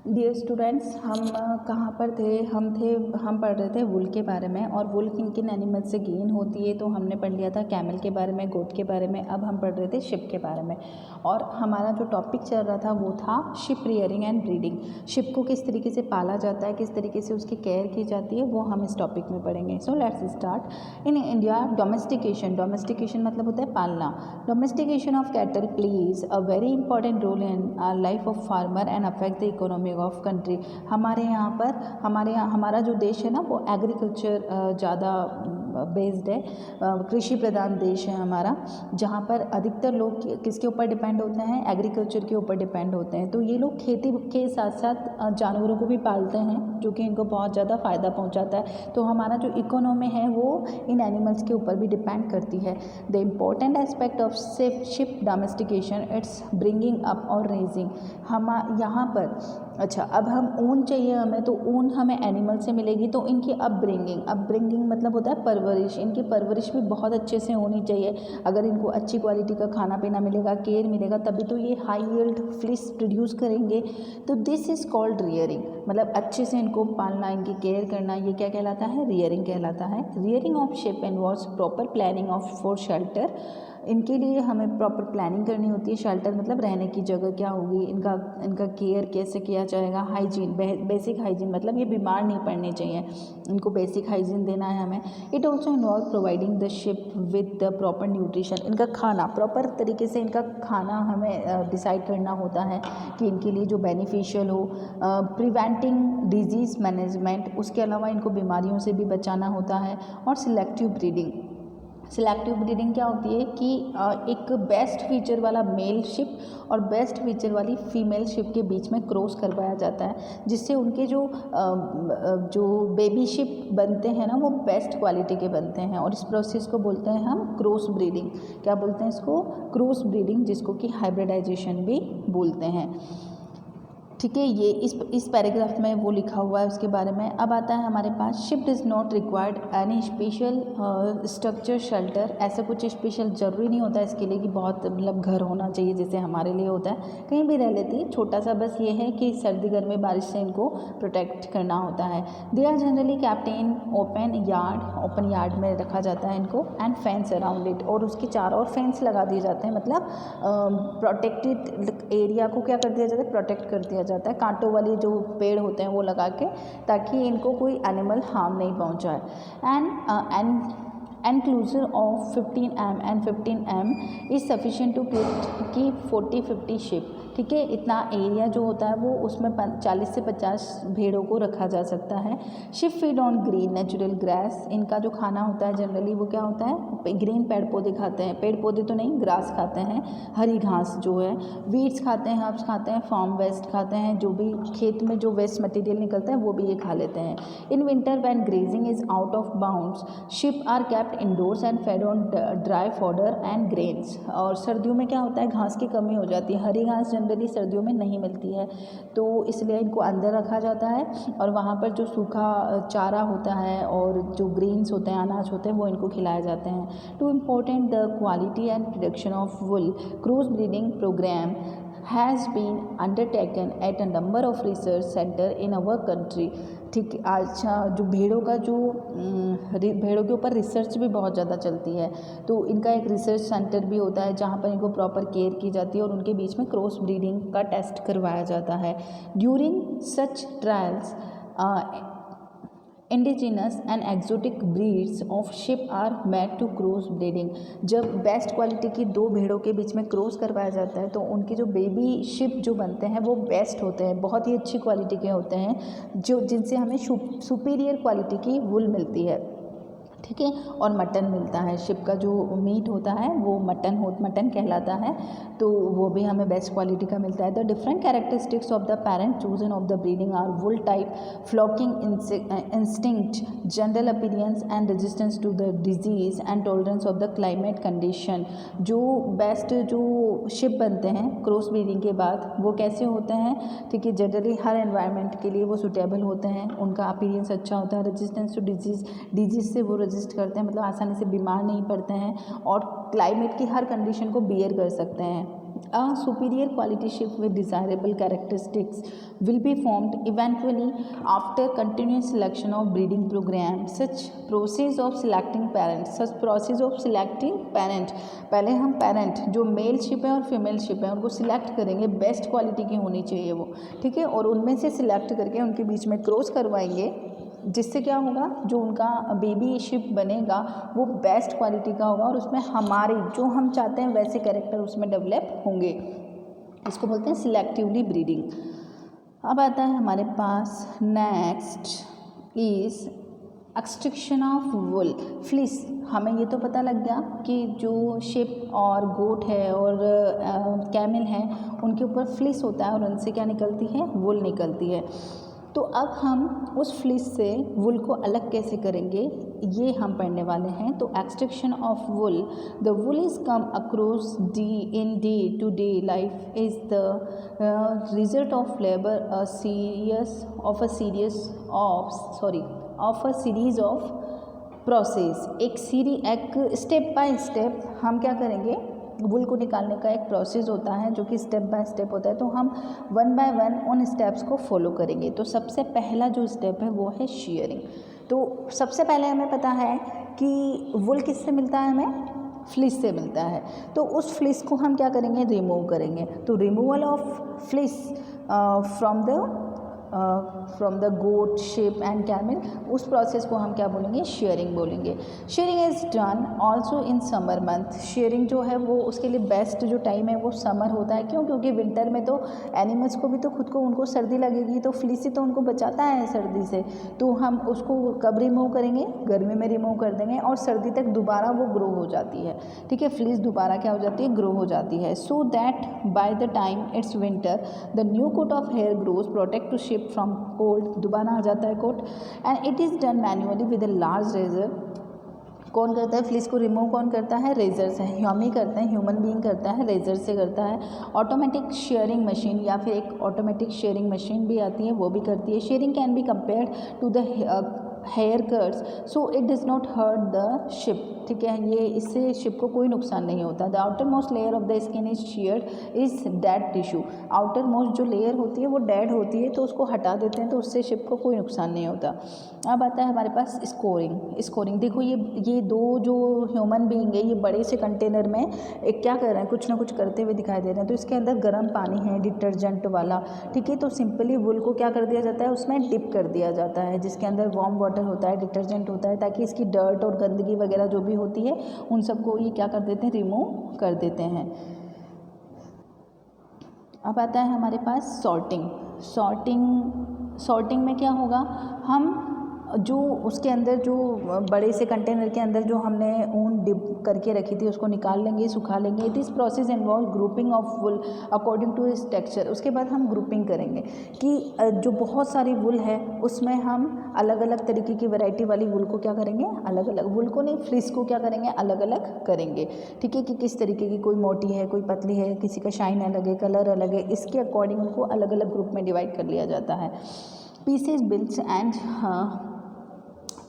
Dear students, हम कहाँ पर थे? हम पढ़ रहे थे वुल के बारे में। और वुल किन किन एनिमल से गेन होती है, तो हमने पढ़ लिया था कैमल के बारे में, गोट के बारे में। अब हम पढ़ रहे थे शिप के बारे में। और हमारा जो टॉपिक चल रहा था वो था ship rearing and breeding. Ship को किस तरीके से पाला जाता है, किस तरीके से उसकी केयर की जाती है, वो हम इस टॉपिक में पढ़ेंगे। So let's start. In India domestication मतलब होता है पालना। Domestication of cattle plays a very important role in life of farmer and affect the economy of country. हमारे यहाँ हमारा जो देश है ना, वो एग्रीकल्चर ज़्यादा बेस्ड है, कृषि प्रधान देश है हमारा, जहाँ पर अधिकतर लोग किसके ऊपर डिपेंड होते हैं? एग्रीकल्चर के ऊपर डिपेंड होते हैं। तो ये लोग खेती के साथ साथ जानवरों को भी पालते हैं, जो कि इनको बहुत ज़्यादा फ़ायदा पहुँचाता है। तो हमारा जो इकोनॉमी है वो इन एनिमल्स के ऊपर भी डिपेंड करती है। The important aspect of ship domestication, it's bringing up और रेजिंग। हम यहाँ पर अब हम ऊन चाहिए हमें, तो ऊन हमें एनिमल से मिलेगी, तो इनकी अपब्रिंगिंग मतलब होता है परवरिश। इनकी परवरिश भी बहुत अच्छे से होनी चाहिए। अगर इनको अच्छी क्वालिटी का खाना पीना मिलेगा, केयर मिलेगा, तभी तो ये हाई यील्ड फ्लिस प्रोड्यूस करेंगे। तो दिस इज़ कॉल्ड रियरिंग, मतलब अच्छे से इनको पालना, इनकी केयर करना, ये क्या कहलाता है? रियरिंग कहलाता है। Rearing of ship involves proper planning of for shelter. इनके लिए हमें प्रॉपर प्लानिंग करनी होती है। शेल्टर मतलब रहने की जगह क्या होगी, इनका केयर कैसे किया जाएगा। हाइजीन, बेसिक हाइजीन मतलब ये बीमार नहीं पड़ने चाहिए, इनको बेसिक हाइजीन देना है हमें। It also involve providing the ship with the proper nutrition. इनका खाना प्रॉपर तरीके से, इनका खाना हमें डिसाइड करना होता है कि इनके लिए जो बेनिफिशियल हो। प्रिवेंटिंग डिजीज़ मैनेजमेंट, उसके अलावा इनको बीमारियों से भी बचाना होता है। और सिलेक्टिव ब्रीडिंग क्या होती है कि एक बेस्ट फीचर वाला मेल शिप और बेस्ट फीचर वाली फीमेल शिप के बीच में क्रॉस करवाया जाता है, जिससे उनके जो बेबी शिप बनते हैं ना, वो बेस्ट क्वालिटी के बनते हैं। और इस प्रोसेस को बोलते हैं हम क्रॉस ब्रीडिंग। क्या बोलते हैं इसको? क्रॉस ब्रीडिंग, जिसको कि हाइब्रिडाइजेशन भी बोलते हैं। ठीक है, ये इस पैराग्राफ में वो लिखा हुआ है उसके बारे में। अब आता है हमारे पास, sheep does not required any special structure shelter. ऐसा कुछ स्पेशल ज़रूरी नहीं होता इसके लिए कि बहुत मतलब घर होना चाहिए जैसे हमारे लिए होता है, कहीं भी रह लेती है। छोटा सा बस ये है कि सर्दी गर्मी बारिश से इनको प्रोटेक्ट करना होता है। They are generally kept in open yard में रखा जाता है इनको, एंड फेंस अराउंड इट, और उसके चारों ओर फेंस लगा दिए जाते हैं। मतलब प्रोटेक्टेड एरिया को क्या कर दिया जाता है? प्रोटेक्ट कर दिया जाता है, कांटों वाली जो पेड़ होते हैं वो लगा के, ताकि इनको कोई एनिमल हार्म नहीं पहुंचाए। And enclosure of 15 and 15 is sufficient to keep 40-50 sheep. ठीक है, इतना एरिया जो होता है वो उसमें 40 से 50 भेड़ों को रखा जा सकता है। Ship feed on green natural grass. इनका जो खाना होता है जनरली वो क्या होता है? ग्रीन पेड़ पौधे खाते हैं, पेड़ पौधे तो नहीं, ग्रास खाते हैं, हरी घास जो है। वीड्स खाते हैं, हर्ब्स खाते हैं, फार्म वेस्ट खाते हैं, जो भी खेत में जो वेस्ट मटेरियल निकलता है वो भी ये खा लेते हैं। In winter when grazing is out of bounds, sheep are kept indoors and fed on dry fodder and grains. और सर्दियों में क्या होता है? घास की कमी हो जाती है, हरी घास जनरली सर्दियों में नहीं मिलती है, तो इसलिए इनको अंदर रखा जाता है, और वहाँ पर जो सूखा चारा होता है और जो ग्रेन्स होते हैं, अनाज होते हैं, वो इनको खिलाए जाते हैं। To important the quality and production of wool, cross breeding programme has been undertaken at a number of research center in our country। ठीक, अच्छा, जो भेड़ों के ऊपर रिसर्च भी बहुत ज़्यादा चलती है, तो इनका एक रिसर्च सेंटर भी होता है जहाँ पर इनको प्रॉपर केयर की जाती है और उनके बीच में क्रॉस ब्रीडिंग का टेस्ट करवाया जाता है। During such trials indigenous and exotic breeds of sheep are made to cross breeding. जब बेस्ट क्वालिटी की दो भेड़ों के बीच में क्रॉस करवाया जाता है, तो उनके जो बेबी शिप जो बनते हैं वो बेस्ट होते हैं, बहुत ही अच्छी क्वालिटी के होते हैं, जिनसे हमें सुपीरियर क्वालिटी की वुल मिलती है। ठीक है, और मटन मिलता है। शिप का जो मीट होता है वो मटन कहलाता है, तो वो भी हमें बेस्ट क्वालिटी का मिलता है। The different characteristics of the parent chosen of the breeding are wool type, flocking instinct, general appearance and resistance to the disease and tolerance of the climate condition. जो बेस्ट जो sheep बनते हैं cross breeding के बाद, वो कैसे होते हैं? ठीक है, जनरली हर एनवायरनमेंट के लिए वो सुटेबल होते हैं, उनका अपीयरेंस अच्छा होता है, रेजिस्टेंस टू डिजीज़ से वो रेजिस्ट करते हैं, मतलब आसानी से बीमार नहीं पड़ते हैं, और क्लाइमेट की हर कंडीशन को बियर कर सकते हैं। A superior quality ship with desirable characteristics will be formed eventually after continuous selection of breeding program. Such process of selecting parent, पहले हम पेरेंट जो मेल शिप है और फीमेल शिप है उनको सिलेक्ट करेंगे, बेस्ट क्वालिटी की होनी चाहिए वो, ठीक है, और उनमें से सिलेक्ट करके उनके बीच में क्रॉस करवाएंगे, जिससे क्या होगा, जो उनका बेबी शिप बनेगा वो बेस्ट क्वालिटी का होगा और उसमें हमारे जो हम चाहते हैं वैसे कैरेक्टर उसमें डेवलप होंगे। इसको बोलते हैं सिलेक्टिवली ब्रीडिंग। अब आता है हमारे पास next is extraction of wool fleece. हमें ये तो पता लग गया कि जो शिप और गोट है और कैमल है उनके ऊपर फ्लिस होता है और उनसे क्या निकलती है, वुल निकलती है। तो अब हम उस फ्लिस से वुल को अलग कैसे करेंगे ये हम पढ़ने वाले हैं। तो extraction of wool, the wool is come across day to day life is the result of labour of a series of process. एक स्टेप बाय स्टेप हम क्या करेंगे, वुल को निकालने का एक प्रोसेस होता है जो कि स्टेप बाय स्टेप होता है, तो हम वन बाय वन उन स्टेप्स को फॉलो करेंगे। तो सबसे पहला जो स्टेप है वो है शेयरिंग। तो सबसे पहले हमें पता है कि वुल किससे मिलता है, हमें फ्लिस से मिलता है। तो उस फ्लिस को हम क्या करेंगे, रिमूव करेंगे। तो removal of fleece from the goat, sheep and camel, उस प्रोसेस को हम क्या बोलेंगे, शेयरिंग बोलेंगे। Shearing is done also in summer month. Shearing जो है वो उसके लिए बेस्ट जो टाइम है वो समर होता है। क्यों? क्योंकि विंटर में तो एनिमल्स को भी तो खुद को उनको सर्दी लगेगी, तो फ्लिस से तो उनको बचाता है सर्दी से। तो हम उसको कब रिमूव करेंगे, गर्मी में रिमूव कर देंगे और सर्दी तक दोबारा वो ग्रो हो जाती है, ठीक है, फ्लिस दोबारा क्या हो जाती है, ग्रो हो जाती है। So that by the time it's winter the new coat of hair grows protect to sheep from cold, दोबारा आ जाता है coat. And it is done manually with a large razor. कौन करता है फ्लिस को रिमूव, कौन करता है, रेजर से। ह्यूमी करते हैं, ह्यूमन बीइंग करता है, रेजर से करता है। ऑटोमेटिक शेयरिंग मशीन या फिर एक ऑटोमेटिक शेयरिंग मशीन भी आती है, वो भी करती है। Shearing can be compared to the haircuts so it does not hurt the sheep, ठीक है, ये इससे शिप को कोई नुकसान नहीं होता। The outer most layer of the skin is shared is dead tissue. Outer most जो लेयर होती है वो डेड होती है, तो उसको हटा देते हैं, तो उससे शिप को कोई नुकसान नहीं होता। अब आता है हमारे पास स्कोरिंग। देखो ये दो जो ह्यूमन बीइंग है ये बड़े से कंटेनर में एक क्या कर रहे हैं, कुछ ना कुछ करते हुए दिखाई दे रहे हैं। तो इसके अंदर गर्म पानी है डिटर्जेंट वाला, ठीक है, तो सिंपली वुल को क्या कर दिया जाता है, उसमें डिप कर दिया जाता है, जिसके अंदर वार्म वाटर होता है, डिटर्जेंट होता है, ताकि इसकी डर्ट और गंदगी वगैरह जो भी होती है उन सबको ये क्या कर देते हैं, रिमूव कर देते हैं। अब आता है हमारे पास सॉर्टिंग में क्या होगा, हम जो उसके अंदर जो बड़े से कंटेनर के अंदर जो हमने ऊन डिप करके रखी थी उसको निकाल लेंगे, सुखा लेंगे। This process involve grouping of wool according to its texture. उसके बाद हम ग्रुपिंग करेंगे कि जो बहुत सारी वुल है उसमें हम अलग अलग तरीके की वैरायटी वाली वुल को क्या करेंगे, अलग अलग वुल को नहीं, फ्लिस को क्या करेंगे, अलग अलग करेंगे, ठीक है, कि किस तरीके की, कोई मोटी है, कोई पतली है, किसी का शाइन अलग है, कलर अलग है, इसके अकॉर्डिंग उनको अलग अलग ग्रुप में डिवाइड कर लिया जाता है। Pieces, bills and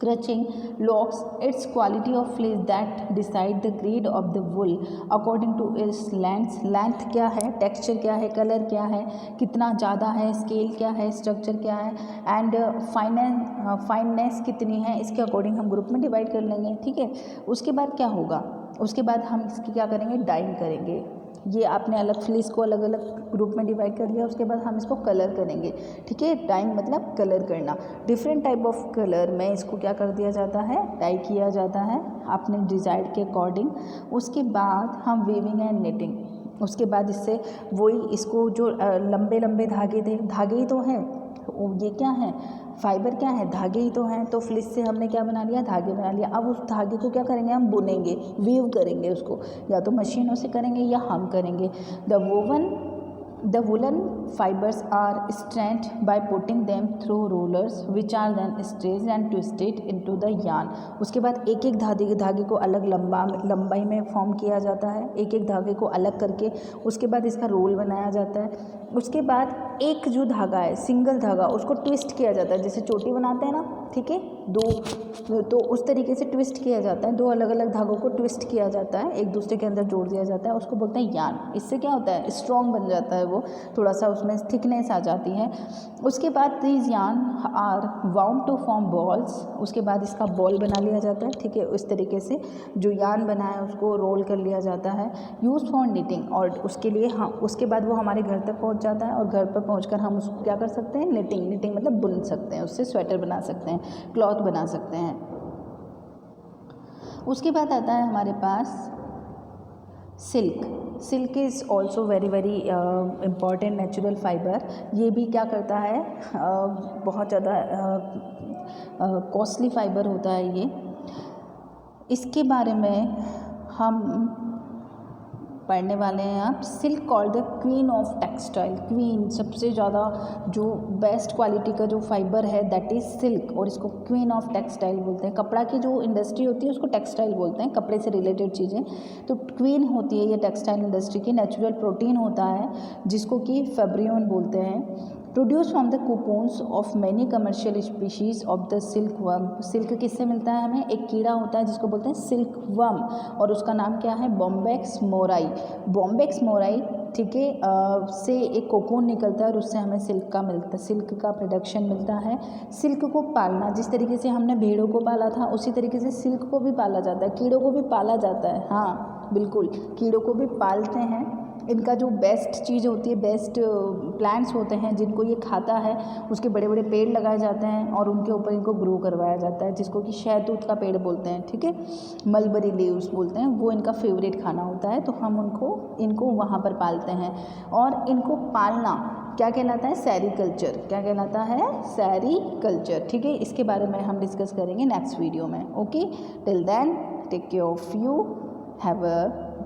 crutching locks its quality of fleece that decide the grade of the wool according to its length क्या है, टेक्सचर क्या है, कलर क्या है, कितना ज़्यादा है, स्केल क्या है, स्ट्रक्चर क्या है एंड फाइननेस कितनी है, इसके अकॉर्डिंग हम ग्रुप में डिवाइड कर लेंगे, ठीक है। उसके बाद क्या होगा, उसके बाद हम इसकी क्या करेंगे, डाइंग करेंगे। ये आपने अलग फ्लिस को अलग अलग ग्रुप में डिवाइड कर लिया, उसके बाद हम इसको कलर करेंगे, ठीक है, डाइंग मतलब कलर करना। डिफरेंट टाइप ऑफ कलर में इसको क्या कर दिया जाता है, डाई किया जाता है अपने डिज़ायर के अकॉर्डिंग। उसके बाद हम वीविंग एंड निटिंग, उसके बाद इससे वही इसको जो लंबे लंबे धागे थे, धागे ही तो हैं, ये क्या है, फाइबर क्या है, धागे ही तो हैं। तो फ्लिस से हमने क्या बना लिया, धागे बना लिया। अब उस धागे को क्या करेंगे, हम बुनेंगे, वीव करेंगे उसको, या तो मशीनों से करेंगे या हम करेंगे। The woolen fibers are strengthened by putting them through rollers which are then stretched and twisted into the yarn। उसके बाद एक एक धागे को अलग लंबाई में फॉर्म किया जाता है, एक एक धागे को अलग करके उसके बाद इसका रोल बनाया जाता है। उसके बाद एक जो धागा है, सिंगल धागा, उसको ट्विस्ट किया जाता है, जैसे चोटी बनाते हैं ना, ठीक है, दो तो उस तरीके से ट्विस्ट किया जाता है, दो अलग अलग धागों को ट्विस्ट किया जाता है, एक दूसरे के अंदर जोड़ दिया जाता है, उसको बोलते हैं यान। इससे क्या होता है, स्ट्रॉन्ग बन जाता है, वो थोड़ा सा उसमें थिकनेस आ जाती है। उसके बाद these yarn are wound to form balls, उसके बाद इसका बॉल बना लिया जाता है, ठीक है। इस तरीके से जो यान बना है उसको रोल कर लिया जाता है, यूज फॉर निटिंग, और उसके लिए उसके बाद वो हमारे घर तक पहुंच जाता है, और घर पर पहुंचकर हम उसको क्या कर सकते हैं, निटिंग मतलब बुन सकते हैं, उससे स्वेटर बना सकते हैं, क्लॉथ बना सकते हैं। उसके बाद आता है हमारे पास silk is also very very important natural fibre. ये भी क्या करता है, बहुत ज़्यादा कॉस्टली फाइबर होता है ये। इसके बारे में हम पढ़ने वाले हैं आप। Silk called the queen of textile, queen सबसे ज़्यादा जो बेस्ट क्वालिटी का जो फाइबर है दैट इज़ सिल्क, और इसको क्वीन ऑफ टेक्सटाइल बोलते हैं। कपड़ा की जो इंडस्ट्री होती है उसको टेक्सटाइल बोलते हैं, कपड़े से रिलेटेड चीज़ें, तो क्वीन होती है ये टेक्सटाइल इंडस्ट्री की। नेचुरल प्रोटीन होता है जिसको कि फैब्रियन बोलते हैं। Produce from the cocoons of many commercial species of the silk worm. Silk किससे मिलता है हमें, एक कीड़ा होता है जिसको बोलते हैं सिल्क वर्म, और उसका नाम क्या है, बॉम्बेक्स मोराई। बॉम्बेक्स मोराई, ठीक है, से एक कोकून निकलता है और उससे हमें सिल्क का प्रोडक्शन मिलता है। सिल्क को पालना, जिस तरीके से हमने भेड़ों को पाला था उसी तरीके से सिल्क को भी पाला जाता है, कीड़ों को भी पाला जाता है। हाँ बिल्कुल, कीड़ों को भी पालते हैं। इनका जो बेस्ट चीज़ होती है, बेस्ट प्लांट्स होते हैं जिनको ये खाता है, उसके बड़े बड़े पेड़ लगाए जाते हैं और उनके ऊपर इनको ग्रो करवाया जाता है, जिसको कि शहतूत का पेड़ बोलते हैं, ठीक है, मलबरी लीव्स बोलते हैं, वो इनका फेवरेट खाना होता है। तो हम इनको वहाँ पर पालते हैं, और इनको पालना क्या कहलाता है, सेरीकल्चर। क्या कहलाता है, सेरीकल्चर, ठीक है। इसके बारे में हम डिस्कस करेंगे नेक्स्ट वीडियो में। Okay, till then take care of you, have a